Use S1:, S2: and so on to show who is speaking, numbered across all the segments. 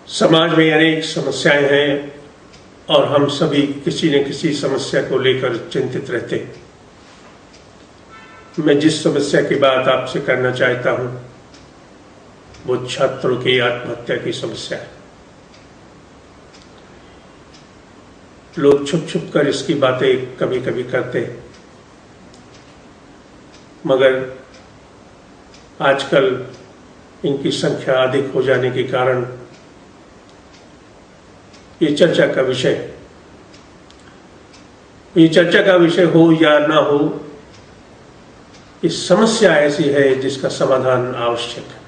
S1: समाज में अनेक समस्याएं हैं और हम सभी किसी न किसी समस्या को लेकर चिंतित रहते हैं। मैं जिस समस्या की बात आपसे करना चाहता हूं वो छात्रों की आत्महत्या की समस्या है। लोग छुप छुप कर इसकी बातें कभी कभी करते हैं, मगर आजकल इनकी संख्या अधिक हो जाने के कारण ये चर्चा का विषय है। ये चर्चा का विषय हो या ना हो, इस समस्या ऐसी है जिसका समाधान आवश्यक है।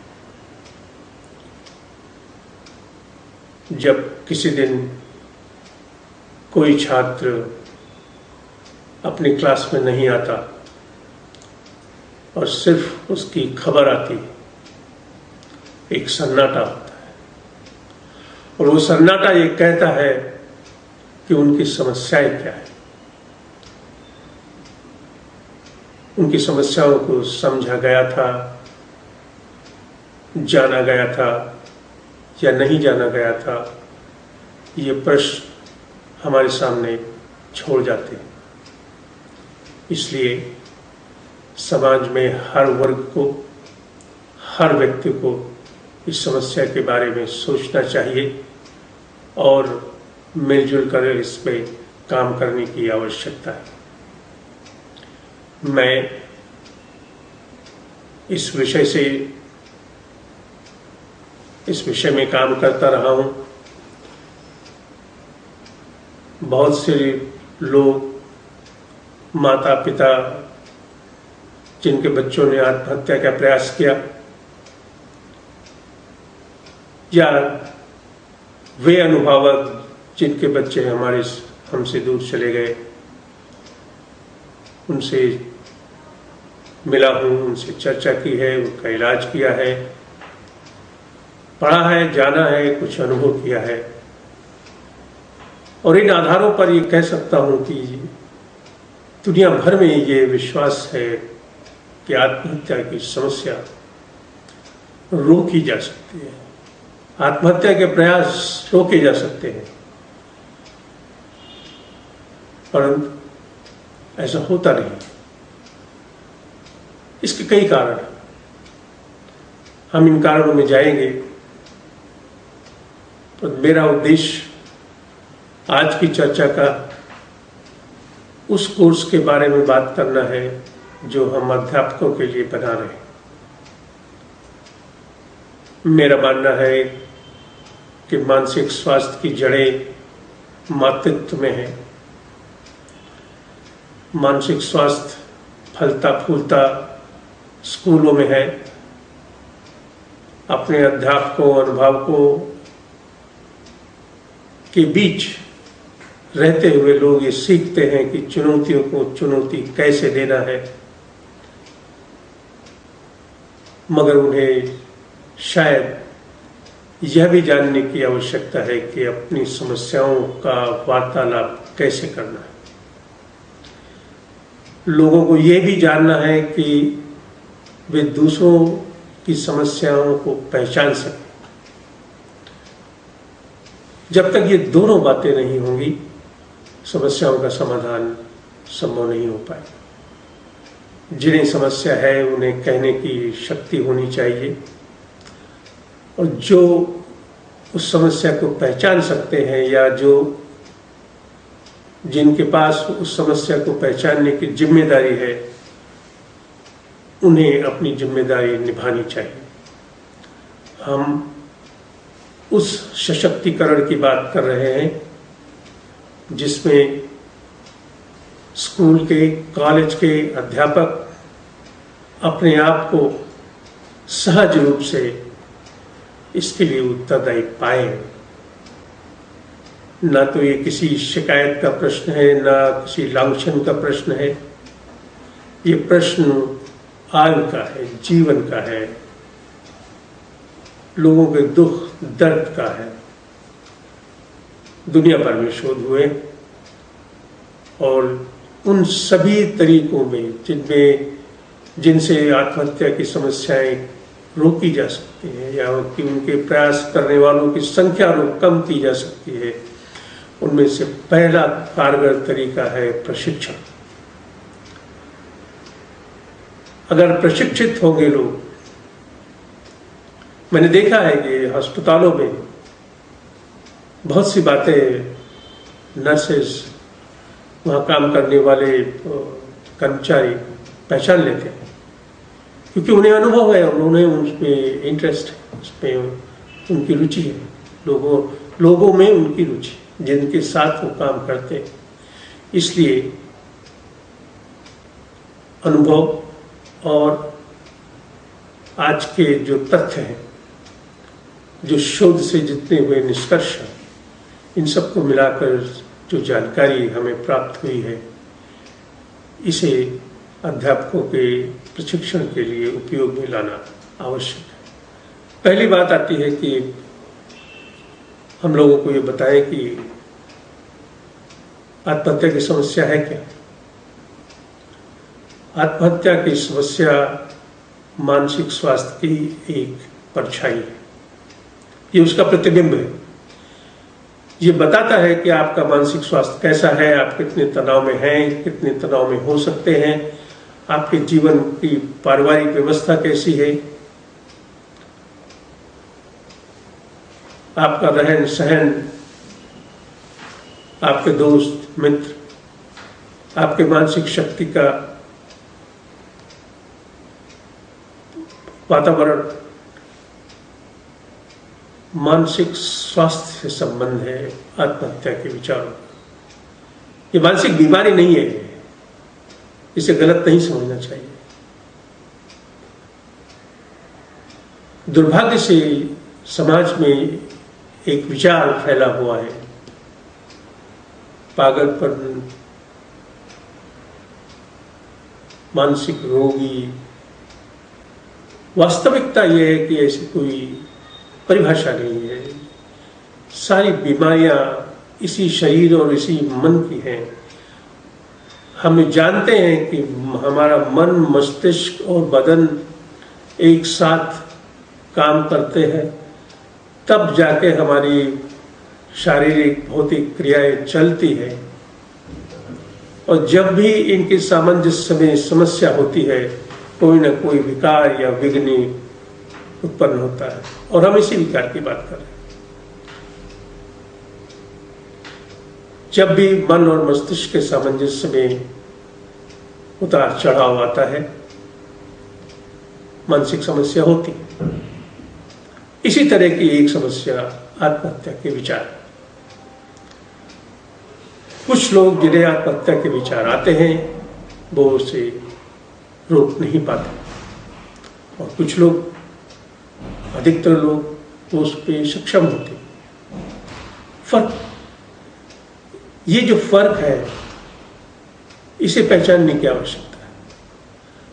S1: जब किसी दिन कोई छात्र अपनी क्लास में नहीं आता और सिर्फ उसकी खबर आती, एक सन्नाटा होता है और वो सन्नाटा ये कहता है कि उनकी समस्याएं क्या है। उनकी समस्याओं को समझा गया था, जाना गया था या नहीं जाना गया था, ये प्रश्न हमारे सामने छोड़ जाते हैं। इसलिए समाज में हर वर्ग को, हर व्यक्ति को इस समस्या के बारे में सोचना चाहिए और मिलजुल कर इस पे काम करने की आवश्यकता है। मैं इस विषय में काम करता रहा हूं। बहुत से लोग, माता पिता जिनके बच्चों ने आत्महत्या का प्रयास किया, या वे अनुभवक जिनके बच्चे हमसे दूर चले गए, उनसे मिला हूं, उनसे चर्चा की है, उनका इलाज किया है, पढ़ा है, जाना है, कुछ अनुभव किया है। और इन आधारों पर ये कह सकता हूं कि दुनिया भर में ये विश्वास है कि आत्महत्या की समस्या रोकी जा सकती है, आत्महत्या के प्रयास रोके जा सकते हैं, परंतु ऐसा होता नहीं। इसके कई कारण, हम इन कारणों में जाएंगे। तो मेरा उद्देश्य आज की चर्चा का उस कोर्स के बारे में बात करना है जो हम अध्यापकों के लिए बना रहे हैं। मेरा मानना है कि मानसिक स्वास्थ्य की जड़ें मातृत्व में है। मानसिक स्वास्थ्य फलता फूलता स्कूलों में है। अपने अध्यापकों, अभिभावकों के बीच रहते हुए लोग ये सीखते हैं कि चुनौतियों को चुनौती कैसे देना है, मगर उन्हें शायद यह भी जानने की आवश्यकता है कि अपनी समस्याओं का वार्तालाप कैसे करना है। लोगों को यह भी जानना है कि वे दूसरों की समस्याओं को पहचान सकें। जब तक ये दोनों बातें नहीं होंगी, समस्याओं का समाधान संभव नहीं हो पाए। जिन्हें समस्या है उन्हें कहने की शक्ति होनी चाहिए, और जो उस समस्या को पहचान सकते हैं या जिनके पास उस समस्या को पहचानने की जिम्मेदारी है, उन्हें अपनी जिम्मेदारी निभानी चाहिए। हम उस सशक्तिकरण की बात कर रहे हैं जिसमें स्कूल के, कॉलेज के अध्यापक अपने आप को सहज रूप से इसके लिए उत्तरदायी पाए। ना तो ये किसी शिकायत का प्रश्न है, ना किसी लांछन का प्रश्न है। ये प्रश्न आयु का है, जीवन का है, लोगों के दुख दर्द का है। दुनिया भर में शोध हुए और उन सभी तरीकों में जिनसे आत्महत्या की समस्याएं रोकी जा सकती है या कि उनके प्रयास करने वालों की संख्या कम की जा सकती है, उनमें से पहला कारगर तरीका है प्रशिक्षण। अगर प्रशिक्षित होंगे लोग, मैंने देखा है कि अस्पतालों में बहुत सी बातें नर्सेस, वहाँ काम करने वाले कर्मचारी पहचान लेते हैं, क्योंकि उन्हें अनुभव है, उन्हें उसमें इंटरेस्ट है, उसमें उनकी रुचि है, लोगों में उनकी रुचि, जिनके साथ वो काम करते हैं। इसलिए अनुभव और आज के जो तथ्य हैं, जो शोध से जितने हुए निष्कर्ष हैं, इन सबको मिलाकर जो जानकारी हमें प्राप्त हुई है, इसे अध्यापकों के प्रशिक्षण के लिए उपयोग में लाना आवश्यक है। पहली बात आती है कि हम लोगों को ये बताएं कि आत्महत्या की समस्या है क्या। आत्महत्या की समस्या मानसिक स्वास्थ्य की एक परछाई है, ये उसका प्रतिबिंब है। ये बताता है कि आपका मानसिक स्वास्थ्य कैसा है, आप कितने तनाव में हैं, कितने तनाव में हो सकते हैं, आपके जीवन की पारिवारिक व्यवस्था कैसी है, आपका रहन सहन, आपके दोस्त मित्र, आपके मानसिक शक्ति का वातावरण, मानसिक स्वास्थ्य से संबंध है आत्महत्या के विचारों। ये मानसिक बीमारी नहीं है, इसे गलत नहीं समझना चाहिए। दुर्भाग्य से समाज में एक विचार फैला हुआ है, पागलपन, मानसिक रोगी। वास्तविकता यह है कि ऐसी कोई परिभाषा नहीं है। सारी बीमारियां इसी शरीर और इसी मन की हैं। हम जानते हैं कि हमारा मन, मस्तिष्क और बदन एक साथ काम करते हैं, तब जाके हमारी शारीरिक भौतिक क्रियाएं चलती है। और जब भी इनके सामंजस्य में समस्या होती है, कोई ना कोई विकार या विघ्न उत्पन्न होता है, और हम इसी विकार की बात कर रहे हैं। जब भी मन और मस्तिष्क के सामंजस्य में उतार चढ़ाव आता है, मानसिक समस्या होती है। इसी तरह की एक समस्या आत्महत्या के विचार। कुछ लोग जिन्हें आत्महत्या के विचार आते हैं, वो उसे रोक नहीं पाते, और कुछ लोग, अधिकतर लोग, वो उस पर सक्षम होते। फर्क, ये जो फर्क है, इसे पहचानने की आवश्यकता है।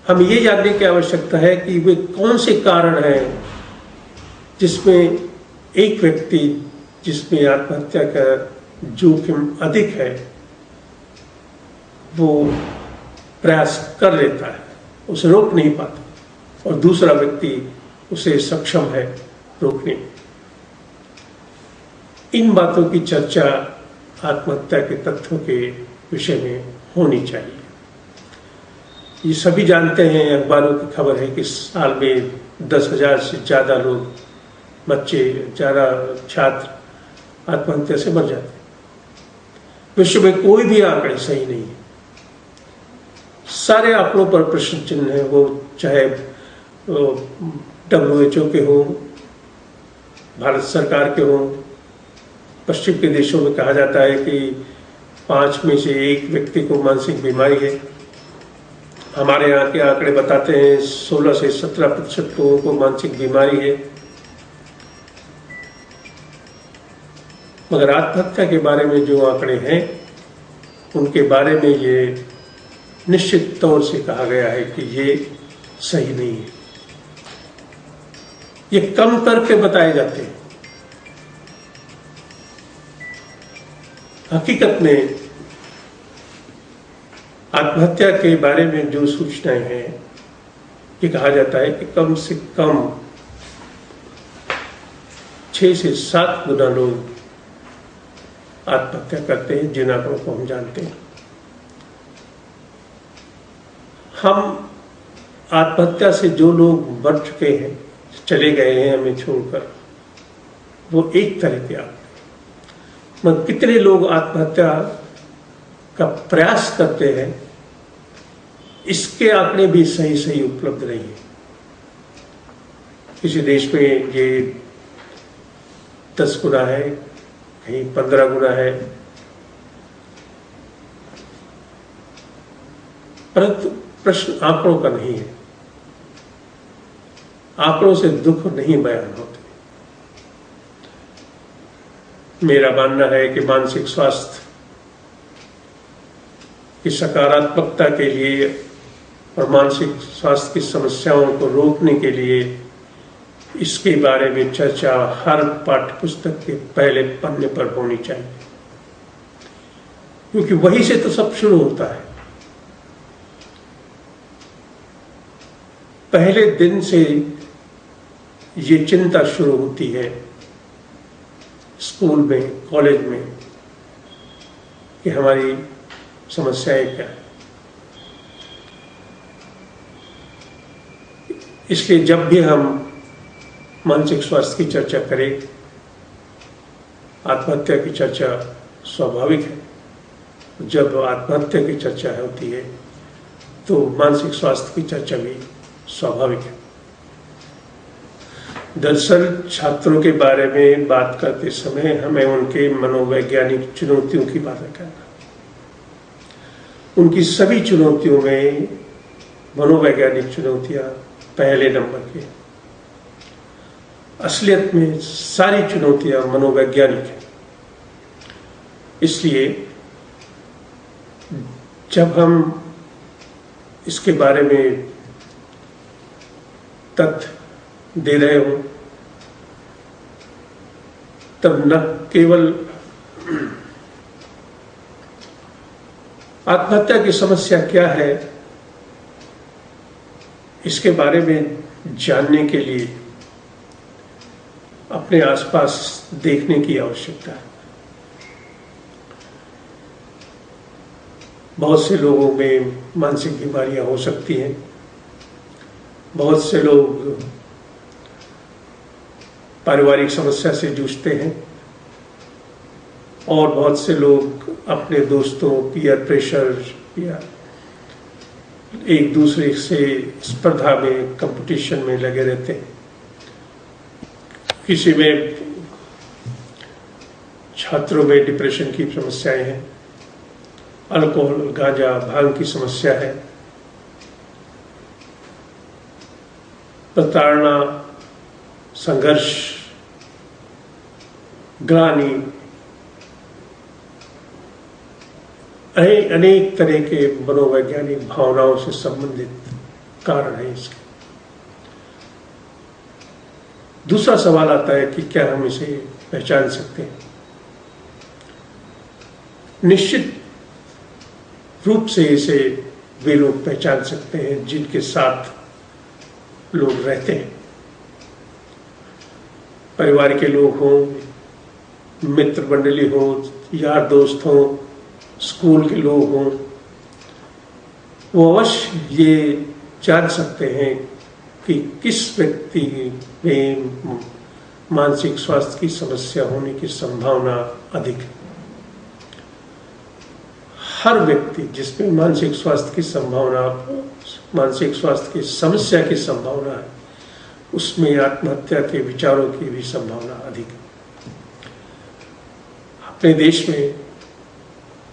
S1: हमें ये जानने की आवश्यकता है कि वे कौन से कारण हैं जिसमें एक व्यक्ति, जिसमें आत्महत्या का जोखिम अधिक है, वो प्रयास कर लेता है, उसे रोक नहीं पाता, और दूसरा व्यक्ति उसे सक्षम है रोकने में। इन बातों की चर्चा आत्महत्या के तथ्यों के विषय में होनी चाहिए। ये सभी जानते हैं, अखबारों की खबर है कि साल में 10,000 से ज़्यादा लोग, बच्चे, ज़्यादा छात्र आत्महत्या से मर जाते हैं। विश्व में कोई भी आंकड़े सही नहीं है, सारे आंकड़ों पर प्रश्न चिन्ह है, वो चाहे WHO के हो, भारत सरकार के हो। पश्चिम के देशों में कहा जाता है कि 5 में से 1 व्यक्ति को मानसिक बीमारी है। हमारे यहाँ के आंकड़े बताते हैं 16 से 17% लोगों को मानसिक बीमारी है। मगर आत्महत्या के बारे में जो आंकड़े हैं, उनके बारे में ये निश्चित तौर से कहा गया है कि ये सही नहीं है। ये कम करके बताए जाते हैं। हकीकत में आत्महत्या के बारे में जो सूचनाएं हैं, ये कहा जाता है कि कम से कम 6 से 7 गुना लोग आत्महत्या करते हैं, जिन आंकड़ों को हम जानते हैं। हम आत्महत्या से जो लोग मर चुके हैं, चले गए हैं हमें छोड़कर, वो एक तरह के आंकड़े, मगर कितने लोग आत्महत्या का प्रयास करते हैं, इसके आंकड़े भी सही उपलब्ध नहीं है। किसी देश में ये 10 गुना है, कहीं 15 गुना है, परंतु प्रश्न आंकड़ों का नहीं है। आंकड़ों से दुख नहीं बयान होते। मेरा मानना है कि मानसिक स्वास्थ्य की सकारात्मकता के लिए और मानसिक स्वास्थ्य की समस्याओं को रोकने के लिए इसके बारे में चर्चा हर पाठ्यपुस्तक के पहले पन्ने पर होनी चाहिए, क्योंकि वहीं से तो सब शुरू होता है। पहले दिन से ये चिंता शुरू होती है स्कूल में, कॉलेज में, कि हमारी समस्याएं क्या है। इसलिए जब भी हम मानसिक स्वास्थ्य की चर्चा करें, आत्महत्या की चर्चा स्वाभाविक है। जब आत्महत्या की चर्चा होती है तो मानसिक स्वास्थ्य की चर्चा भी स्वाभाविक है। दरअसल छात्रों के बारे में बात करते समय हमें उनके मनोवैज्ञानिक चुनौतियों की बात करना। उनकी सभी चुनौतियों में मनोवैज्ञानिक चुनौतियां पहले नंबर की। असलियत में सारी चुनौतियां मनोवैज्ञानिक हैं। इसलिए जब हम इसके बारे में तथ्य दे रहे हो, तब न केवल आत्महत्या की समस्या क्या है इसके बारे में जानने के लिए अपने आसपास देखने की आवश्यकता है। बहुत से लोगों में मानसिक बीमारियां हो सकती हैं। बहुत से लोग पारिवारिक समस्या से जूझते हैं और बहुत से लोग अपने दोस्तों, पीयर प्रेशर या एक दूसरे से स्पर्धा में, कंपटीशन में लगे रहते हैं। किसी में, छात्रों में डिप्रेशन की समस्याएं हैं, अल्कोहल, गांजा, भांग की समस्या है, प्रताड़ना, संघर्ष, ग्लानि, अनेक तरह के मनोवैज्ञानिक भावनाओं से संबंधित कारण है इसके। दूसरा सवाल आता है कि क्या हम इसे पहचान सकते हैं? निश्चित रूप से इसे वे लोग पहचान सकते हैं जिनके साथ लोग रहते हैं। परिवार के लोग हों, मित्र मंडली हो, यार दोस्त हों, स्कूल के लोग हों, वो अवश्य ये जान सकते हैं कि किस व्यक्ति में मानसिक स्वास्थ्य की समस्या होने की संभावना अधिक है। हर व्यक्ति जिसमें मानसिक स्वास्थ्य की संभावना, मानसिक स्वास्थ्य की समस्या की संभावना है, उसमें आत्महत्या के विचारों की भी संभावना अधिक है। अपने देश में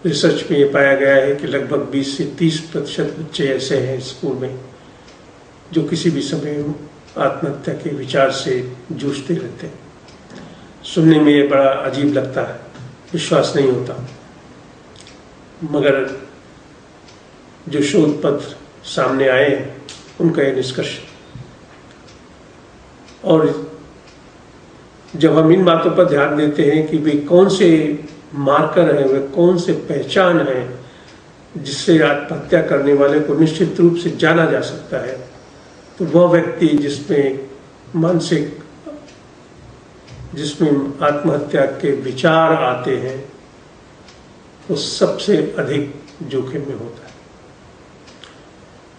S1: रिसर्च में ये पाया गया है कि लगभग 20 से 30% बच्चे ऐसे हैं स्कूल में जो किसी भी समय आत्महत्या के विचार से जूझते रहते हैं। सुनने में ये बड़ा अजीब लगता है, विश्वास नहीं होता, मगर जो शोध पत्र सामने आए हैं उनका ये निष्कर्ष। और जब हम इन बातों पर ध्यान देते हैं कि वे कौन से मार्कर हैं, वे कौन से पहचान हैं जिससे आत्महत्या करने वाले को निश्चित रूप से जाना जा सकता है, तो वह व्यक्ति जिसमें मानसिक जिसमें आत्महत्या के विचार आते हैं वो सबसे अधिक जोखिम में होता है।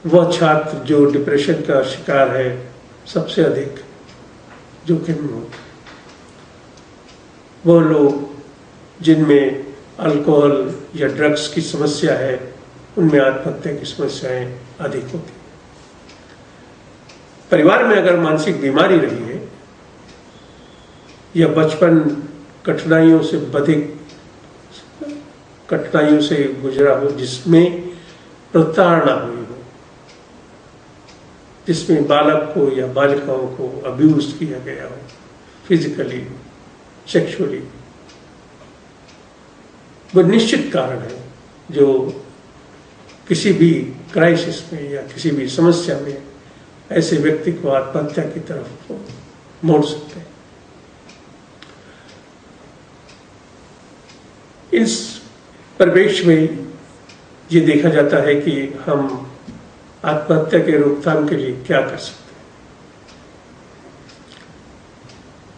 S1: वह छात्र जो डिप्रेशन का शिकार है सबसे अधिक जोखिम में होता है। वो लोग जिनमें अल्कोहल या ड्रग्स की समस्या है उनमें आत्महत्या की समस्याएं अधिक होती हैं। परिवार में अगर मानसिक बीमारी रही है या बचपन कठिनाइयों से गुजरा हो, जिसमें प्रताड़ना हुई हो, जिसमें बालक को या बालिकाओं को अब्यूज किया गया हो, फिजिकली, सेक्सुअली, वो निश्चित कारण है जो किसी भी क्राइसिस में या किसी भी समस्या में ऐसे व्यक्ति को आत्महत्या की तरफ मोड़ सकते हैं। इस परिवेश में ये देखा जाता है कि हम आत्महत्या के रोकथाम के लिए क्या कर सकते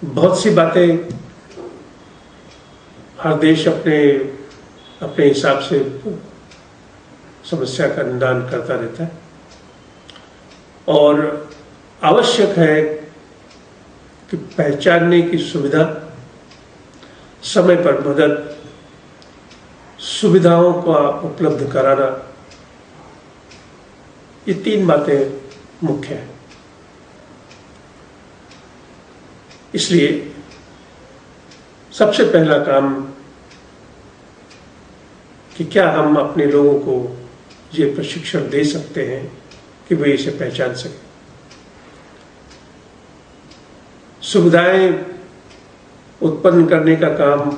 S1: हैं। बहुत सी बातें हर देश अपने हिसाब से समस्या का निदान करता रहता है और आवश्यक है कि पहचानने की सुविधा, समय पर मदद, सुविधाओं का उपलब्ध कराना, ये 3 बातें मुख्य हैं। इसलिए सबसे पहला काम कि क्या हम अपने लोगों को ये प्रशिक्षण दे सकते हैं कि वे इसे पहचान सकें। सुविधाएं उत्पन्न करने का काम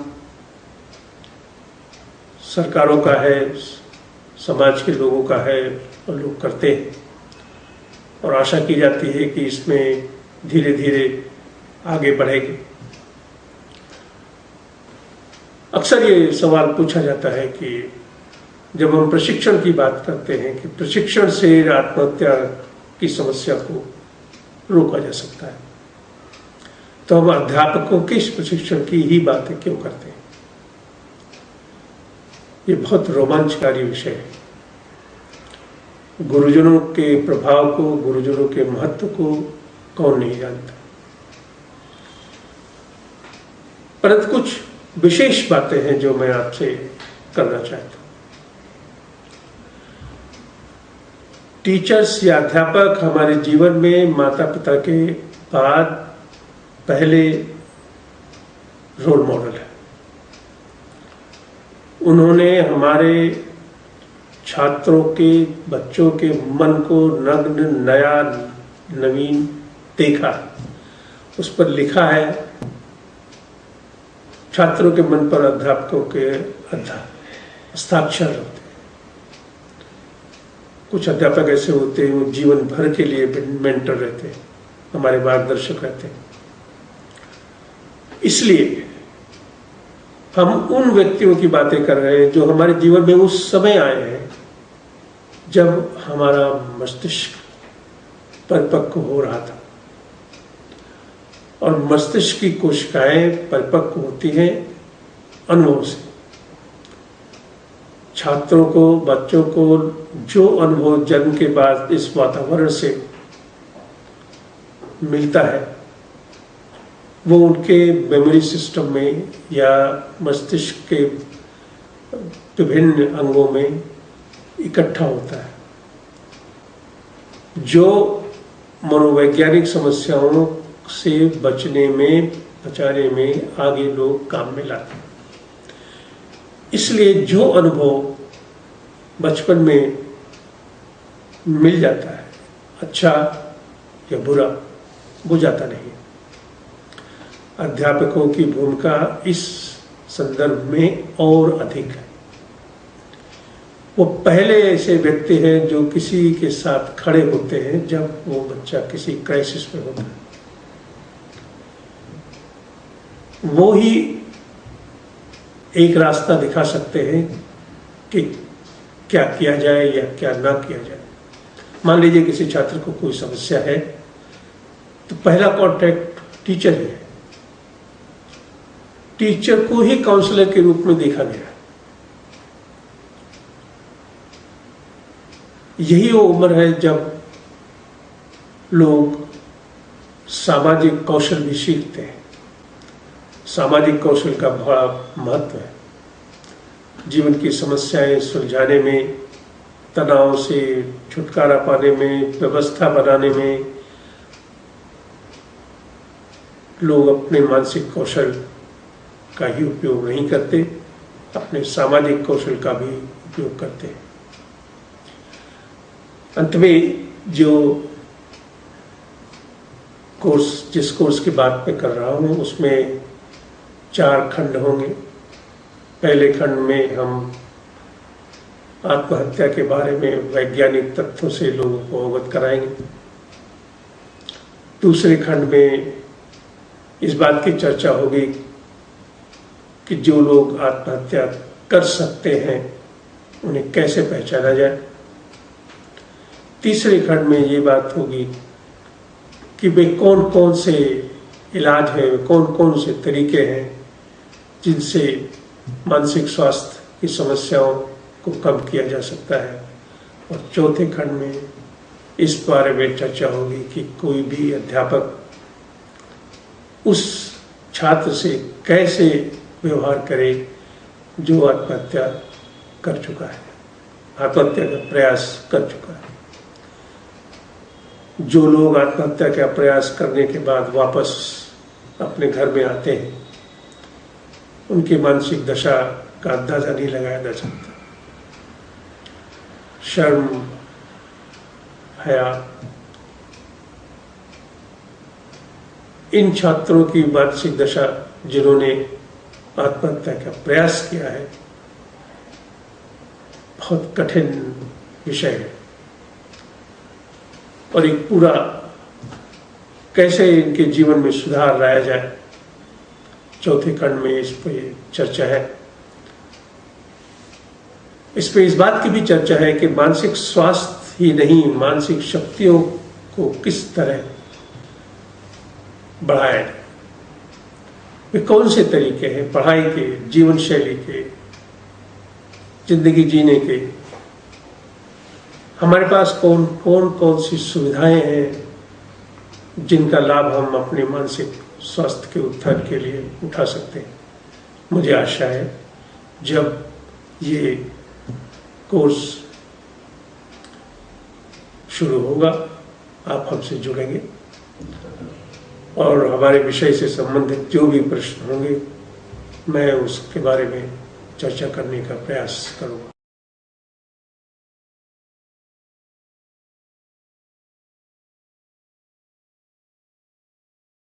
S1: सरकारों का है, समाज के लोगों का है और लोग करते हैं और आशा की जाती है कि इसमें धीरे धीरे आगे बढ़ेगी। अक्सर ये सवाल पूछा जाता है कि जब हम प्रशिक्षण की बात करते हैं कि प्रशिक्षण से आत्महत्या की समस्या को रोका जा सकता है, तो हम अध्यापकों के इस प्रशिक्षण की ही बातें क्यों करते हैं। ये बहुत रोमांचकारी विषय है। गुरुजनों के प्रभाव को, गुरुजनों के महत्व को कौन नहीं जानता, परंतु कुछ विशेष बातें हैं जो मैं आपसे करना चाहता हूं। टीचर्स या अध्यापक हमारे जीवन में माता पिता के बाद पहले रोल मॉडल है। उन्होंने हमारे छात्रों के, बच्चों के मन को नग्न, नया, नवीन देखा, उस पर लिखा है। छात्रों के मन पर अध्यापकों के हस्ताक्षर होते हैं। कुछ अध्यापक ऐसे होते हैं वो जीवन भर के लिए मेंटर रहते हैं, हमारे मार्गदर्शक रहते हैं। इसलिए हम उन व्यक्तियों की बातें कर रहे हैं जो हमारे जीवन में उस समय आए हैं जब हमारा मस्तिष्क परिपक्व हो रहा था, और मस्तिष्क की कोशिकाएं परिपक्व होती हैं अनुभव से। छात्रों को, बच्चों को जो अनुभव जन्म के बाद इस वातावरण से मिलता है वो उनके मेमोरी सिस्टम में या मस्तिष्क के विभिन्न अंगों में इकट्ठा होता है, जो मनोवैज्ञानिक समस्याओं से बचाने में आगे लोग काम में लाते हैं। इसलिए जो अनुभव बचपन में मिल जाता है, अच्छा या बुरा, वो जाता नहीं। अध्यापकों की भूमिका इस संदर्भ में और अधिक है। वो पहले ऐसे व्यक्ति हैं जो किसी के साथ खड़े होते हैं जब वो बच्चा किसी क्राइसिस में होता है। वो ही एक रास्ता दिखा सकते हैं कि क्या किया जाए या क्या ना किया जाए। मान लीजिए किसी छात्र को कोई समस्या है तो पहला कांटेक्ट टीचर ही है। टीचर को ही काउंसलर के रूप में देखा गया। यही वो उम्र है जब लोग सामाजिक कौशल भी सीखते हैं। सामाजिक कौशल का बड़ा महत्व है जीवन की समस्याएं सुलझाने में, तनाव से छुटकारा पाने में, व्यवस्था बनाने में। लोग अपने मानसिक कौशल का ही उपयोग नहीं करते, अपने सामाजिक कौशल का भी उपयोग करते हैं। अंत में जिस कोर्स की बात मैं कर रहा हूँ उसमें 4 खंड होंगे। पहले खंड में हम आत्महत्या के बारे में वैज्ञानिक तथ्यों से लोगों को अवगत कराएंगे। दूसरे खंड में इस बात की चर्चा होगी कि जो लोग आत्महत्या कर सकते हैं उन्हें कैसे पहचाना जाए। तीसरे खंड में ये बात होगी कि वे कौन कौन से इलाज हैं, कौन कौन से तरीके हैं जिनसे मानसिक स्वास्थ्य की समस्याओं को कम किया जा सकता है। और चौथे खंड में इस बारे में चर्चा होगी कि कोई भी अध्यापक उस छात्र से कैसे व्यवहार करे जो आत्महत्या कर चुका है, आत्महत्या का प्रयास कर चुका है। जो लोग आत्महत्या का प्रयास करने के बाद वापस अपने घर में आते हैं उनकी मानसिक दशा का अंदाजा नहीं लगाया जा सकता। शर्म, हया, इन छात्रों की मानसिक दशा जिन्होंने आत्महत्या का प्रयास किया है बहुत कठिन विषय है। और एक पूरा कैसे इनके जीवन में सुधार लाया जाए, चौथे खंड में इस पर चर्चा है। इस पे इस बात की भी चर्चा है कि मानसिक स्वास्थ्य ही नहीं, मानसिक शक्तियों को किस तरह बढ़ाया जाए। वे कौन से तरीके हैं पढ़ाई के, जीवन शैली के, जिंदगी जीने के। हमारे पास कौन सी सुविधाएं हैं जिनका लाभ हम अपने मानसिक स्वास्थ्य के उत्थान के लिए उठा सकते हैं। मुझे आशा है जब ये कोर्स शुरू होगा आप हमसे जुड़ेंगे और हमारे विषय से संबंधित जो भी प्रश्न होंगे मैं उसके बारे में चर्चा करने का प्रयास करूँगा।